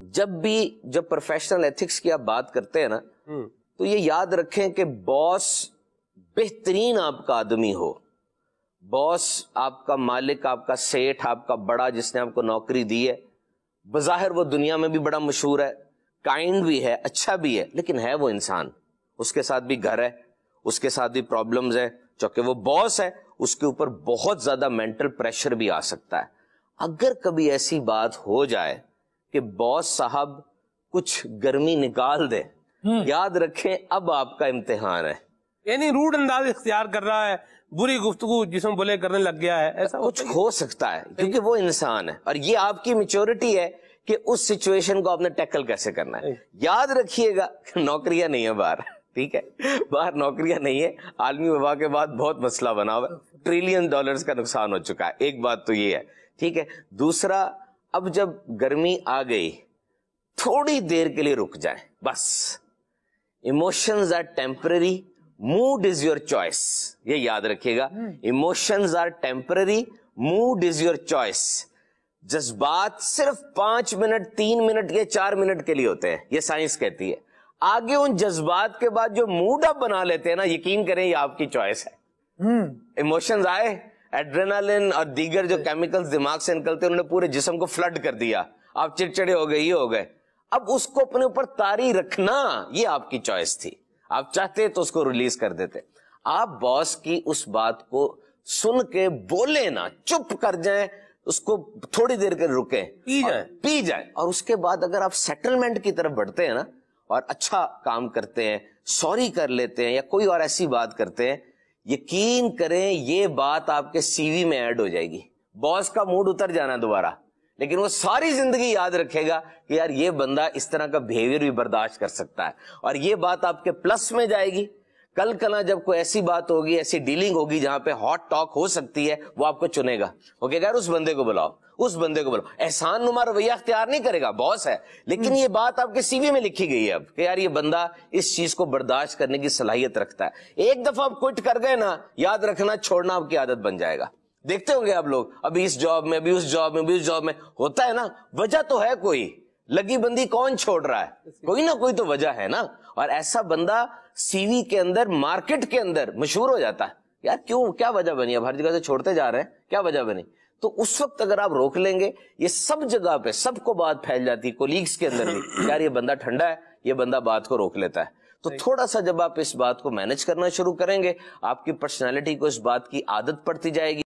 جب professional ethics کی آپ بات کرتے ہیں نا تو یہ یاد رکھیں کہ باس بہترین آپ کا آدمی ہو، باس آپ کا مالک، آپ کا سیٹھ، آپ کا بڑا جس نے آپ کو نوکری دی ہے، بظاہر وہ دنیا میں بھی بڑا مشہور ہے، کائنڈ بھی ہے، اچھا بھی ہے، لیکن ہے وہ انسان، اس کے ساتھ بھی گھر ہے، اس کے ساتھ بھی پرابلمز ہے، چونکہ وہ باس ہے اس کے اوپر بہت زیادہ مینٹل پریشر بھی آ سکتا ہے۔ اگر کبھی ایسی بات ہو جائے کہ باس صاحب کچھ گرمی نکال دے، یاد رکھیں اب آپ کا امتحان ہے، یعنی روڈ انداز اختیار کر رہا ہے، بری گفتگو جسم بولے کرنے لگ گیا ہے، ایسا کچھ ہو سکتا ہے کیونکہ وہ انسان ہے، اور یہ آپ کی میچورٹی ہے کہ اس سچویشن کو آپ نے ٹیکل کیسے کرنا ہے۔ یاد رکھیے گا نوکریاں نہیں ہیں باہر، ٹھیک ہے، باہر نوکریاں نہیں ہیں، عالمی وبا کے بعد بہت مسئلہ بنا ہوا ہے، $1 ٹریلین کا نقصان ہو چکا ہے، ایک بات تو یہ ہے، ٹھیک ہے۔ دوسرا، اب جب گرمی آ گئی تھوڑی دیر کے لیے رک جائیں بس، emotions are temporary, mood is your choice, یہ یاد رکھیے گا، emotions are temporary, mood is your choice. جذبات صرف 5 منٹ، 3 منٹ یا 4 منٹ کے لیے ہوتے ہیں، یہ سائنس کہتی ہے، آگے ان جذبات کے بعد جو موڈ آپ بنا لیتے ہیں نا، یقین کریں یہ آپ کی چوائس ہے۔ ایموشنز آئے، ایڈرینالن اور دیگر جو کیمیکلز دماغ سے نکلتے ہیں انہوں نے پورے جسم کو فلڈ کر دیا، آپ چڑچڑے ہو گئے، یہ ہو گئے، اب اس کو اپنے اوپر طاری رکھنا یہ آپ کی چوائس تھی، آپ چاہتے تو اس کو ریلیز کر دیتے۔ آپ باس کی اس بات کو سن کے بولیں نا، چپ کر جائیں، اس کو تھوڑی دیر کے رکیں، پی جائیں، اور اس کے بعد اگر آپ سیٹلمنٹ کی طرف بڑھتے ہیں نا اور اچھا کام کرتے ہیں، سوری کر لیتے ہیں یا کوئی اور ایسی بات کرتے ہیں، یقین کریں یہ بات آپ کے سی وی میں ایڈ ہو جائے گی۔ باس کا موڈ اتر جانا دوبارہ، لیکن وہ ساری زندگی یاد رکھے گا کہ یار یہ بندہ اس طرح کا بیہیویئر بھی برداشت کر سکتا ہے، اور یہ بات آپ کے پلس میں جائے گی۔ کل کنا جب کوئی ایسی بات ہوگی، ایسی ڈیلنگ ہوگی جہاں پہ ہاٹ ٹاک ہو سکتی ہے، وہ آپ کو چنے گا، وہ کہے گا یار اس بندے کو بلاؤ، اس بندے کو بلاؤ، احسان نما رویہ اختیار نہیں کرے گا، باس ہے، لیکن یہ بات آپ کے سی وی میں لکھی گئی ہے اب کہ یار یہ بندہ اس چیز کو برداشت کرنے کی صلاحیت رکھتا ہے۔ ایک دفعہ آپ کوئٹ کر گئے نا، یاد رکھنا چھوڑنا آپ کی عادت بن جائے گا۔ دیکھتے ہوں گے آپ لوگ، ابھی اس جاب میں، ابھی اس جاب میں، ابھی اس جاب میں، ہوتا ہے نا، وجہ تو ہے کوئی، لگی بندی کون چھوڑ رہا ہے، کوئی نہ کوئی تو وجہ ہے نا، اور ایسا بندہ سی وی کے اندر، مارکیٹ کے اندر مشہور ہو جاتا ہے، یار کیوں، کیا وجہ بنی، اب ہر جگہ سے چھوڑتے جا رہے ہیں، کیا وجہ بنی؟ تو اس وقت اگر آپ روک لیں گے، یہ سب جگہ پہ سب کو بات پھیل جاتی، کولیگز کے اندر بھی، یار یہ بندہ ٹھنڈا ہے، یہ بندہ بات کو روک لیتا ہے۔ تو تھوڑا سا جب آپ اس بات کو مینج کرنا شروع کریں گے، آپ کی پرسنالٹی کو اس بات کی عادت پڑتی جائے گی۔